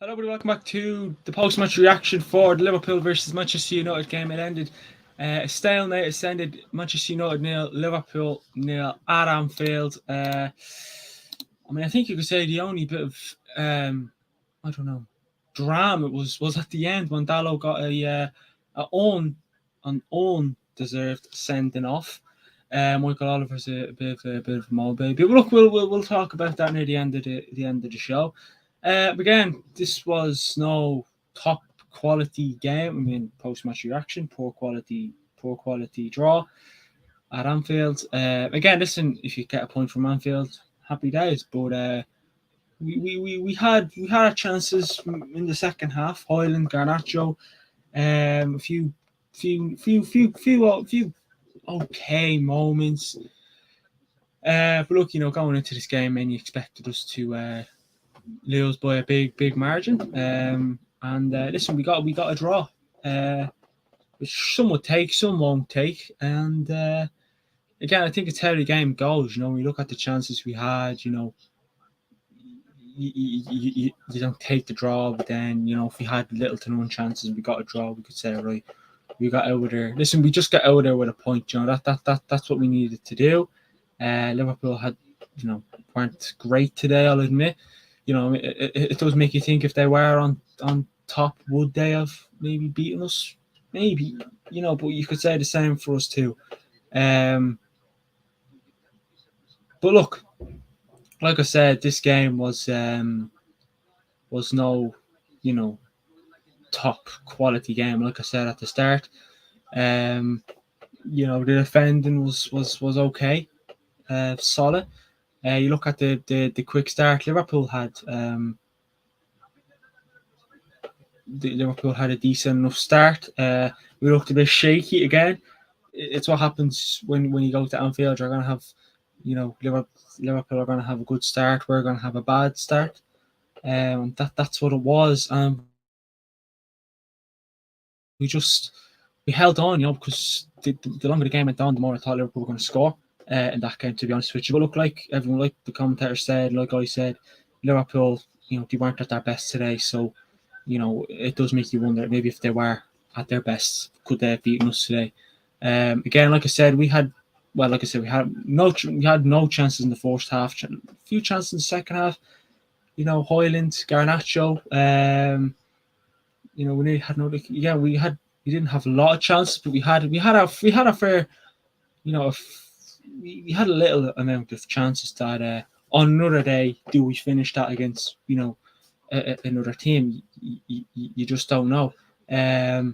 Hello, everybody. Welcome back to the post-match reaction for the Liverpool versus Manchester United game. It ended a stalemate. It ended Manchester United nil, Liverpool nil at Anfield. I think you could say the only bit of I don't know, drama was at the end when Dallo got an own deserved sending off. Michael Oliver's a bit of a mole baby. But look, we'll talk about that near the end of the show. Again, this was no top quality game. Post match reaction, poor quality draw at Anfield. Again, listen, if you get a point from Anfield, happy days. But we had our chances in the second half. Hoyland, Garnacho, a few okay moments. But look, going into this game, many expected us to lose by a big margin. And listen, we got a draw, which some would take, some won't take. And again, I think it's how the game goes. We look at the chances we had. You don't take the draw, but then if we had little to none chances, we got a draw. We could say, right, we got out of there. Listen, we just got out of there with a point. That's what we needed to do. Liverpool had, weren't great today, I'll admit. It does make you think if they were on top, would they have maybe beaten us? Maybe, but you could say the same for us too. But look, like I said, this game was no, top quality game. Like I said at the start, the defending was okay, solid. You look at the quick start. Liverpool had a decent enough start. We looked a bit shaky again. It's what happens when you go to Anfield. You're going to have, Liverpool are going to have a good start. We're going to have a bad start. That's what it was. We held on, because the longer the game went on, the more I thought Liverpool were going to score in that game, to be honest with you. But look, like everyone, like the commentator said, like I said, Liverpool, they weren't at their best today. So, it does make you wonder maybe if they were at their best, could they have beaten us today? Again, like I said, we had no chances in the first half, a few chances in the second half. Hoyland, Garnacho. We had no. Yeah, we didn't have a lot of chances, but we had a fair. We had a little amount of chances that on another day, do we finish that against another team? You just don't know. But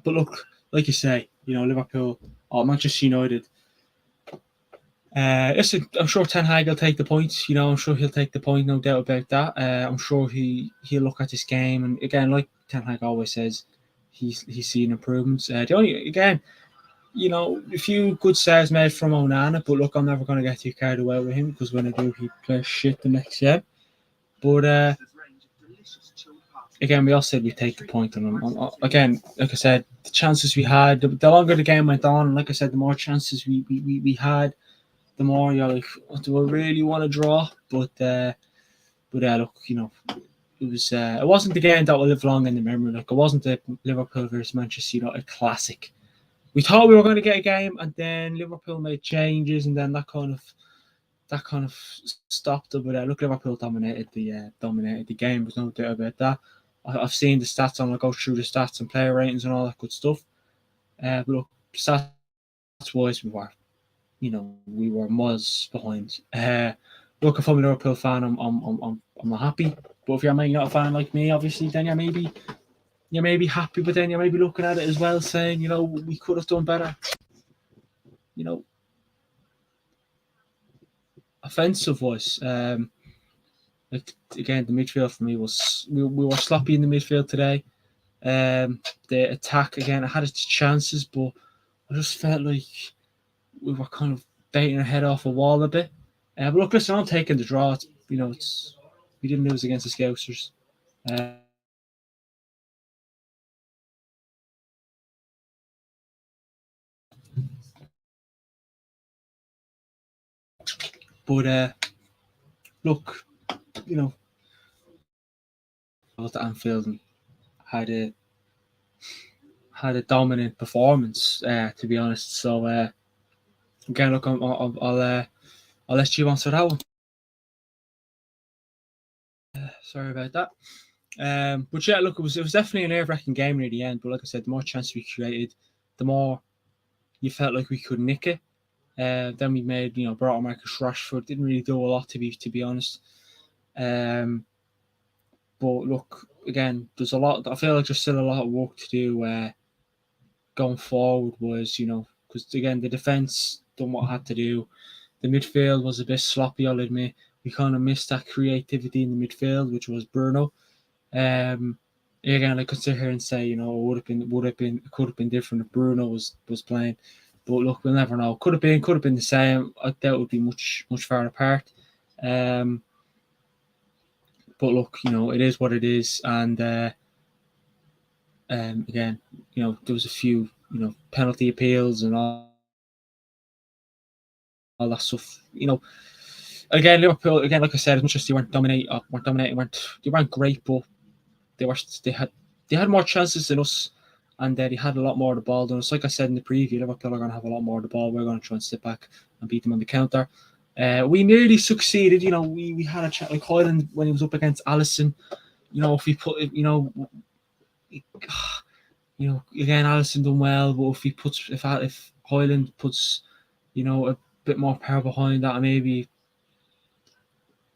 look, like you say, Liverpool or Manchester United. Listen, I'm sure Ten Hag will take the points. I'm sure he'll take the point, no doubt about that. I'm sure he'll look at this game, and again, like Ten Hag always says, he's seen improvements. The only again, a few good saves made from Onana, but look, I'm never going to get too carried away with him because when I do, he plays shit the next game. But again, we all said we take the point on him. Again, like I said, the chances we had, the longer the game went on, like I said, the more chances we had, the more you're like, do I really want to draw? But look, it wasn't the game that will live long in the memory. Like, it wasn't the Liverpool versus Manchester United classic. We thought we were going to get a game, and then Liverpool made changes, and then that kind of stopped it. But look, Liverpool dominated the game. There's no doubt about that. I've seen the stats on. I go through the stats and player ratings and all that good stuff. But look, stats wise, we were miles behind. Look, if I'm a Liverpool fan, I'm not happy. But if you're not a fan like me, obviously, then you may be happy, but then you may be looking at it as well, saying, we could have done better. Offensive wise, like again, the midfield for me was we were sloppy in the midfield today. The attack again, I had its chances, but I just felt like we were kind of baiting our head off a wall a bit. But look, listen, I'm taking the draw. We didn't lose against the Scousers. But look, to Anfield and had a dominant performance. To be honest, so again, look, I'll let you answer that one. Sorry about that. But yeah, look, it was definitely a nerve-wracking game near the end. But like I said, the more chances we created, the more you felt like we could nick it. Then we made, brought on Marcus Rashford. Didn't really do a lot to be honest. But look, again, there's a lot. I feel like there's still a lot of work to do going forward. Because again, the defense done what I had to do. The midfield was a bit sloppy, I'll admit. We kind of missed that creativity in the midfield, which was Bruno. Again, I could sit here and say, it could have been different if Bruno was playing. But look, we'll never know. Could have been the same. I doubt it would be much far apart. But look, it is what it is, and again, there was a few, penalty appeals and all that stuff. Again, Liverpool, again, like I said, as much as they weren't dominating, they weren't great, but they had more chances than us, and they had a lot more of the ball than us. Like I said in the preview, Liverpool are going to have a lot more of the ball. We're going to try and sit back and beat them on the counter. We nearly succeeded. We had a chat like Højlund when he was up against Alisson. If we put it, again, Alisson done well, but if Højlund puts, a bit more power behind that, and maybe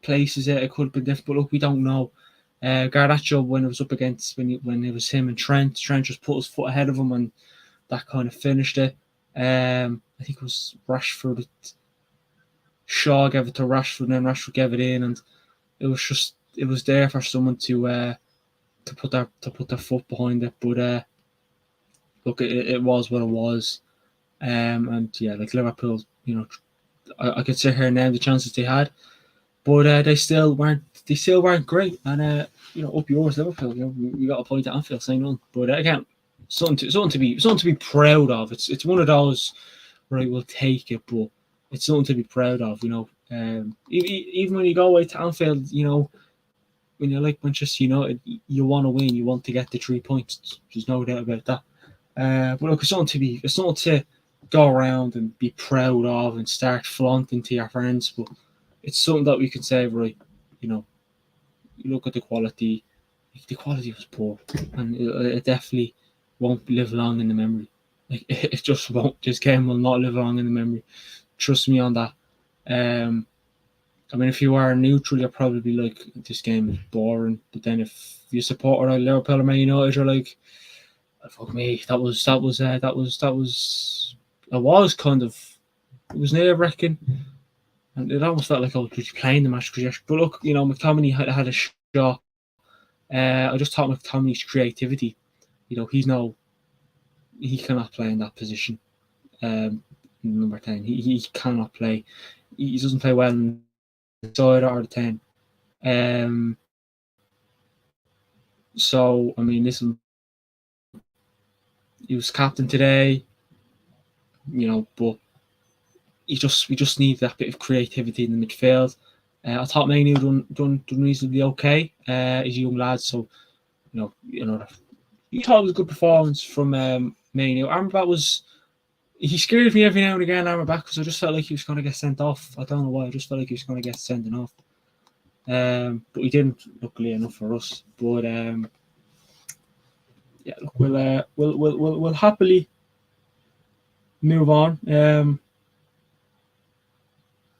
places it could have been different. But look, we don't know. Garnacho, when it was up against when it was him and Trent just put his foot ahead of him, and that kind of finished it. I think it was Rashford. Shaw gave it to Rashford, and then Rashford gave it in, and it was there for someone to put their foot behind it. But look, it was what it was, and yeah, like Liverpool, I could sit here and name the chances they had, but they still weren't great. And up yours, Liverpool. We got a point at Anfield, saying none. But again, something to be proud of. It's one of those right. We'll take it, but it's something to be proud of. Even when you go away to Anfield, when you're like Manchester United, you want to win. You want to get the 3 points. There's no doubt about that. But look, it's something to go around and be proud of and start flaunting to your friends. But it's something that we can say, right? You look at the quality. The quality was poor, and it definitely won't live long in the memory. Like it just won't. This game will not live long in the memory. Trust me on that. If you are neutral, you're probably like, this game is boring. But then if you support like Liverpool or Man United, you're like, fuck me, it was nerve wracking, and it almost felt like I was playing the match. But look, McTominay had a shot. I just thought McTominay's creativity. He cannot play in that position. Number 10, he cannot play. He doesn't play well in the side or the 10. So listen, he was captain today, but we just need that bit of creativity in the midfield. I thought Manu done reasonably okay. He's a young lad, so you thought it was a good performance from Manu. Amrabat he scared me every now and again, Amrabat, because I just felt like he was going to get sent off. I don't know why. I just felt like he was going to get sent off. But he didn't, luckily enough for us. But yeah, look, we'll happily move on.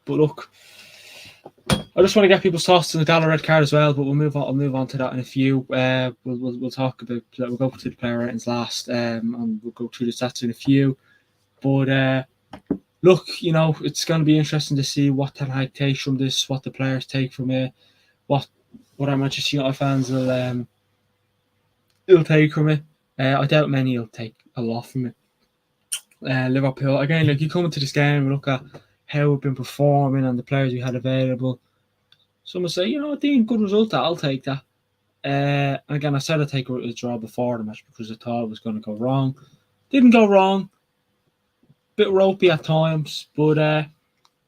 But look, I just want to get people's thoughts on the Gala red card as well. But we'll move on. I'll move on to that in a few. We'll talk about. We'll go to the player ratings last, and we'll go through the stats in a few. But look, it's going to be interesting to see what Ten Hag takes from this, what the players take from it, what our Manchester United fans will take from it. I doubt many will take a lot from it. Liverpool, again, like you come into this game and look at how we've been performing and the players we had available. Some will say, Dean, good result, I'll take that. And again, I said I'd take a draw before the match because I thought it was going to go wrong. Didn't go wrong. Bit ropey at times, but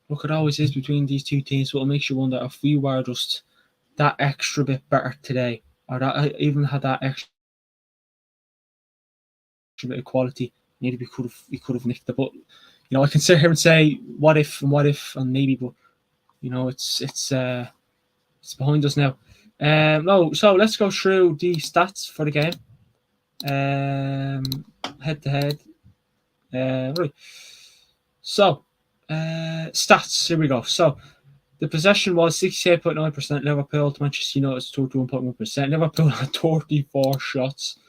look, it always is between these two teams. So it makes you wonder if we were just that extra bit better today, or that even had that extra bit of quality, maybe we could have nicked it. But I can sit here and say what if and maybe, but it's behind us now. No, so let's go through the stats for the game. Head to head. Right. So, stats. Here we go. So, the possession was 68.9% Liverpool to Manchester United's 31.1%. Liverpool had 34 shots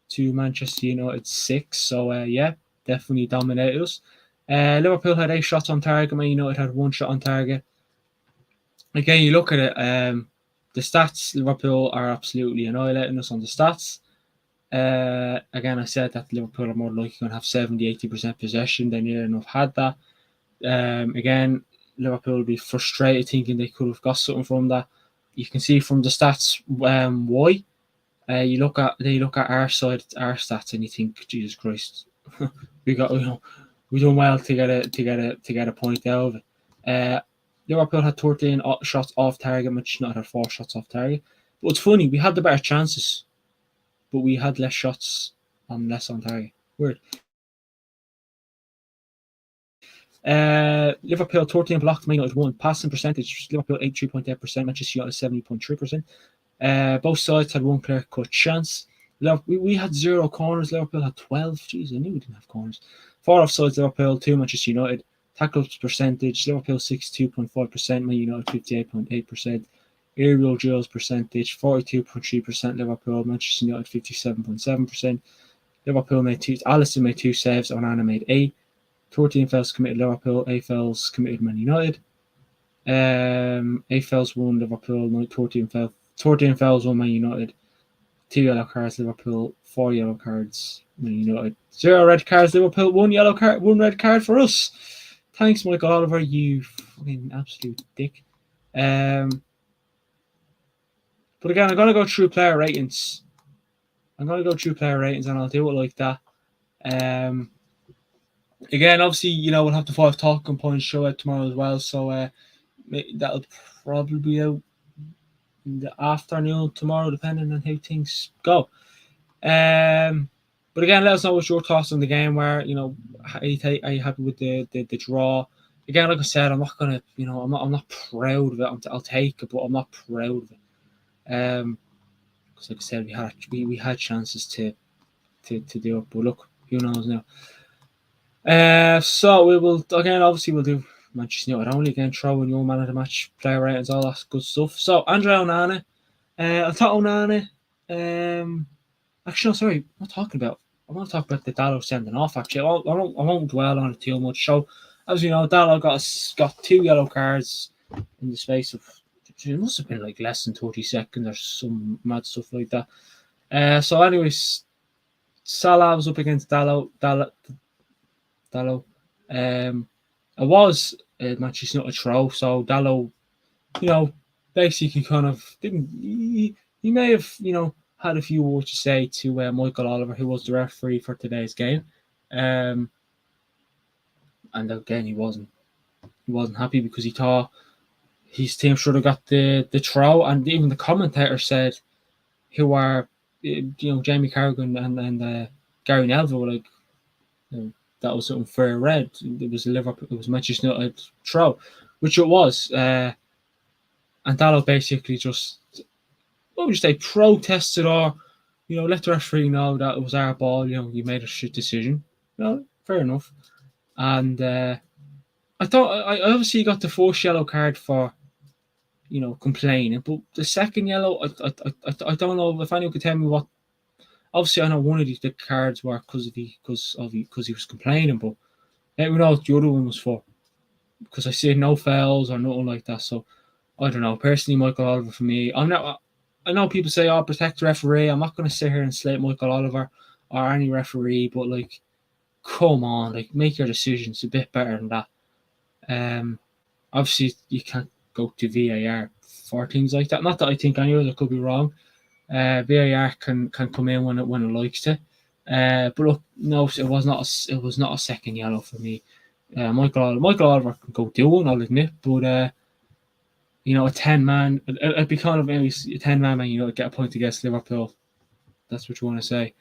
to Manchester United 6. So, yeah, definitely dominated us. Liverpool had 8 shots on target. Man United had 1 shot on target. Again, you look at it, the stats, Liverpool are absolutely annihilating us on the stats. Again, I said that Liverpool are more likely going to have 70-80% possession. They near enough had that. Again, Liverpool will be frustrated thinking they could have got something from that. You can see from the stats why. You look at our side, our stats, and you think, Jesus Christ, we done well to get a point out of it. Liverpool had 13 shots off target, Manchester United had 4 shots off target. But it's funny, we had the better chances, but we had less shots and less on target. Weird. Liverpool 13 blocked, Man United 1. Passing percentage, Liverpool 83.8%, Manchester United 70.3%. Both sides had 1 clear-cut chance. We had 0 corners, Liverpool had 12. Jeez, I knew we didn't have corners. 4 offsides, Liverpool 2, Manchester United. Tackles percentage, Liverpool 62.5%, Man United 58.8%. Aerial duels percentage, 42.3%, Liverpool, Manchester United 57.7%. Liverpool Alisson made 2 saves, Onana made 8. 14 fouls committed Liverpool, 8 fouls committed Man United. 8 fouls won Liverpool, 14 fouls won Man United. 2 yellow cards Liverpool, 4 yellow cards Man United. 0 red cards Liverpool, 1 yellow card, 1 red card for us. Thanks, Michael Oliver, you fucking absolute dick. But again, I'm going to go through player ratings. And I'll do it like that. Again, obviously, we'll have the 5 talking points show out tomorrow as well. So that'll probably be out in the afternoon tomorrow, depending on how things go. But again, let us know what your thoughts on the game were. Are you happy with the draw? Again, like I said, I'm not gonna, I'm not proud of it. I'll take it, but I'm not proud of it. Because like I said, we had chances to do it, but look, who knows now. So we will again. Obviously, we'll do Manchester United only again. Throw in your man of the match, player ratings, all that good stuff. So Andre Onana, I thought Onana. Actually, no, sorry, I'm not talking about. I want to talk about the Dalot sending off. Actually, I won't dwell on it too much. So, as you know, Dalot got 2 yellow cards in the space of. It must have been like less than 30 seconds or some mad stuff like that. So, anyways, Salah was up against Dalot. It was Manchester United throw. So Dalot, basically kind of didn't. He may have, had a few words to say to Michael Oliver, who was the referee for today's game. And again, he wasn't happy because he thought his team should have got the throw, and even the commentator said, who are Jamie Carragher and Gary Neville were like, that was unfair red. It was Manchester United throw, which it was. And Dalot basically just, what would you say, protested or, let the referee know that it was our ball. You made a shit decision. Fair enough. And I thought I obviously got the first yellow card for, complaining, but the second yellow, I don't know if anyone could tell me what. Obviously, I know one of the cards were because he was complaining, but let me know what the other one was for, because I see no fouls or nothing like that. So I don't know. Personally, Michael Oliver for me, I know people say, "Oh, protect the referee." I'm not going to sit here and slate Michael Oliver or any referee, but come on, make your decisions a bit better than that. Obviously, you can't go to VAR for things like that. Not that I think any of it could be wrong. VAR can come in when it likes to. But look, no, it was not a second yellow for me. Michael Oliver can go do one, I'll admit, but a 10 man. It'd be kind of maybe a 10 man, get a point against Liverpool. That's what you want to say.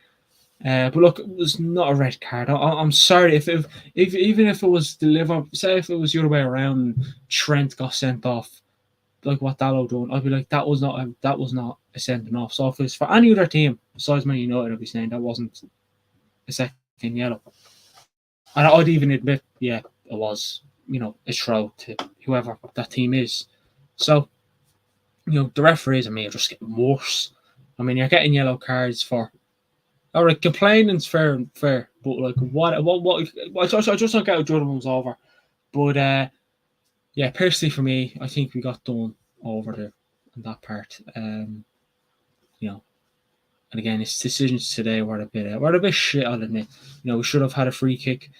But look, it was not a red card. I'm sorry if even if it was the Liverpool, say if it was the other way around, Trent got sent off, like what Dallo done, I'd be like that was not a sending off. So if it's for any other team besides Man United, I'd be saying that wasn't a second yellow. And I'd even admit, yeah, it was, a throw to whoever that team is. So, the referees, are just getting worse. You're getting yellow cards for. All right, complaining's fair, but like what? I just don't get how Jordan was over. But yeah, personally for me, I think we got done over there in that part. And again, his decisions today were a bit shit. I'll admit. We should have had a free kick.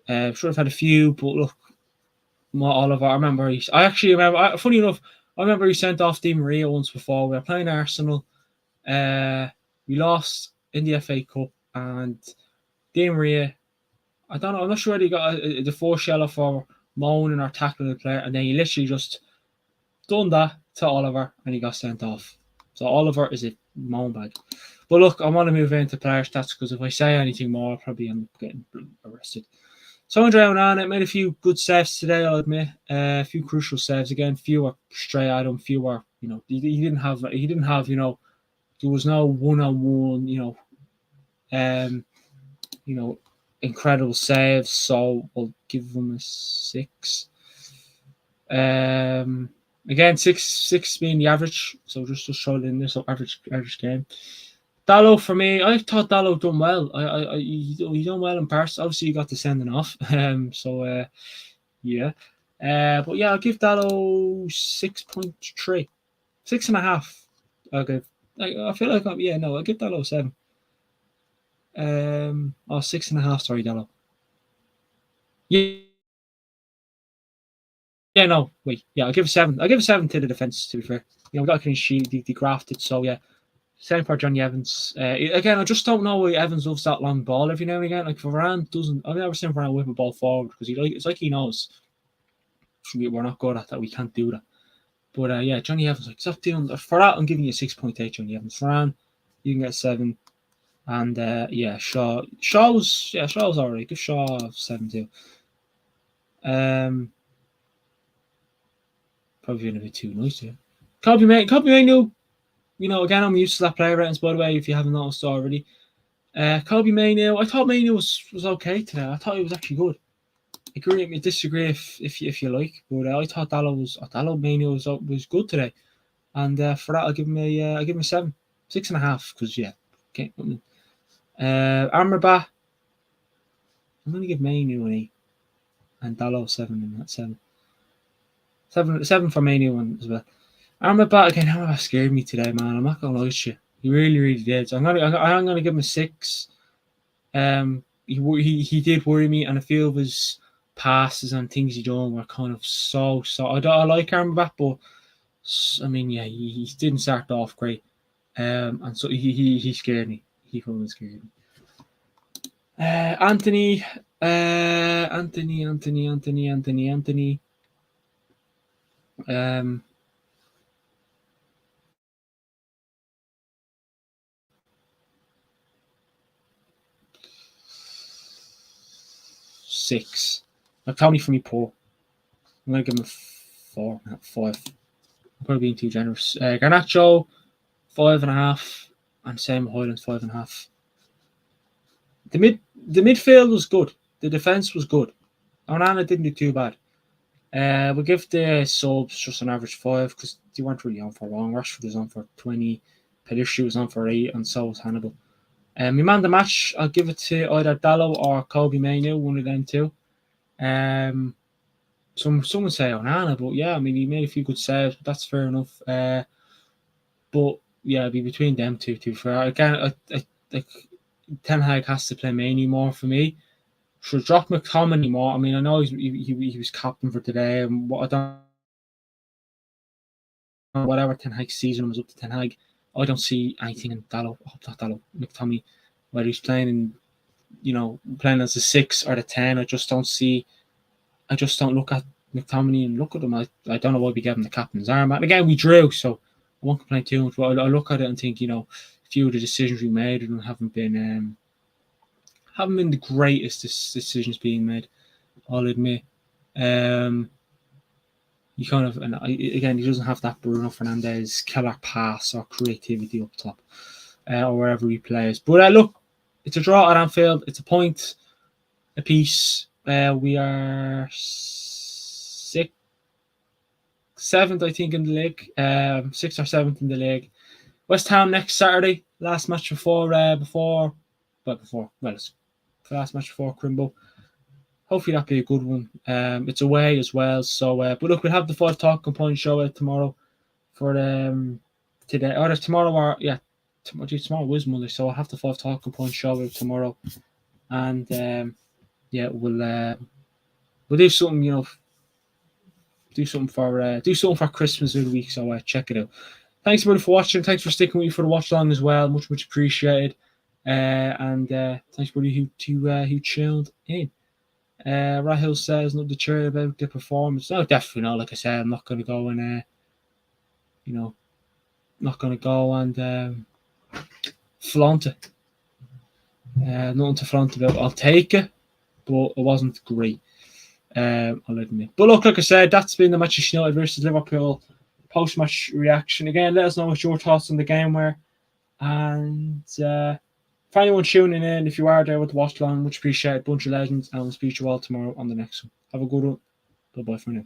Should have had a few, but look, Oliver. I remember. I actually remember. Funny enough, I remember he sent off Di Maria once before. We were playing Arsenal. We lost in the FA Cup, and Di Maria. I don't know. I'm not sure whether he got the fourth yellow for moaning or tackling the player, and then he literally just done that to Oliver, and he got sent off. So Oliver is a moan bag. But look, I want to move into player stats because if I say anything more, I'll probably end up getting arrested. So Andre Onana made a few good saves today, I'll admit. A few crucial saves again. Few were straight at him. Few were, he didn't have, there was no one-on-one, incredible saves. So we'll give him a 6. Again, six being the average. So just throw it in there. So average game. Dallo for me, I thought Dallo done well. He done well in parts. Obviously, he got the sending off. Yeah. But yeah, I'll give Dallo 6.3, 6.5. I'll give. I feel like I'll give Dallo 7. 6.5. Sorry, Dallo. Yeah. Yeah, no, wait. Yeah, I'll give a 7. I'll give a 7 to the defense. To be fair, we got a clean sheet. They grafted, so yeah. Same for Johnny Evans. Again, I just don't know why Evans loves that long ball every now and again. Like Varane doesn't. I've never seen Varane whip a ball forward because it's like he knows we're not good at that. We can't do that. But yeah, Johnny Evans, like stop doing that. For that, I'm giving you 6.8. Johnny Evans. Varane, you can get 7. And yeah, Shaw's alright. Give Shaw 7 too. Probably a bit too nice here. Kobe Mainu. Again, I'm used to that player ratings, by the way, if you haven't noticed already. Kobe Mainu, I thought Mainu was okay today. I thought he was actually good. Agree with me, disagree if you like, but I thought Mainu was good today, and for that I'll give him a 7, 6.5 because yeah, okay. Amrabat, I'm gonna give Mainu an 8, and Dallo 7 in that 7. 7 for Mainu as well. Amrabat scared me today, man. I'm not gonna lie to you. He really, really did. So I'm gonna give him a 6. He did worry me, and a few of his passes and things he done were kind of so. I like Amrabat, but yeah, he didn't start off great. And so he scared me. He probably scared me. Anthony. 6. Tony for me poor. I'm gonna give him a 4, not 5. I'm probably being too generous. Garnacho 5.5, and same Highlands 5.5. The midfield was good. The defense was good. Onana didn't do too bad. We'll give the subs just an average 5 because they weren't really on for long. Rashford was on for 20, Pellistri was on for 8, and so was Hannibal. My man of the match, I'll give it to either Dallo or Kobe Mainu, one of them two. Someone say Onana, but yeah, he made a few good saves. But that's fair enough. But yeah, it'd be between them two. To be fair, again, Ten Hag has to play Mainu more for me. Should drop McTominay more. I know he was captain for today, and what I don't whatever Ten Hag season was up to Ten Hag. I don't see anything in McTominay, whether he's playing playing as a 6 or the 10. I just don't look at McTominay, and look at him. I don't know why we gave him the captain's arm. And again, we drew, so I won't complain too much. But I look at it and think, a few of the decisions we made haven't been the greatest decisions being made. I'll admit. He kind of, and again, he doesn't have that Bruno Fernandes killer pass or creativity up top, or wherever he plays. But look, it's a draw at Anfield. It's a point apiece. We are seventh, I think, in the league. 6th or 7th in the league. West Ham next Saturday. Last match before it's the last match before Crimbo. Hopefully that'll be a good one. It's away as well. So, but look, we'll have the 5 talking point show out tomorrow for today. Or tomorrow, tomorrow was Monday, so I'll have the 5 talking point show out tomorrow, and we'll do something, do something for Christmas of the week. So check it out. Thanks everybody for watching. Thanks for sticking with me for the watch long as well. Much appreciated. And thanks everybody who tuned in. Rahul says not the cheer about the performance. No, definitely not. Like I said, I'm not going to go and flaunt it. Nothing to flaunt about. I'll take it, but it wasn't great. I'll admit. But look, like I said, that's been the Manchester United versus Liverpool post-match reaction. Again, let us know what your thoughts on the game were, and for anyone tuning in, if you are there with the watch long, much appreciated. Bunch of legends, and we'll speak to you all tomorrow on the next one. Have a good one. Bye-bye for now.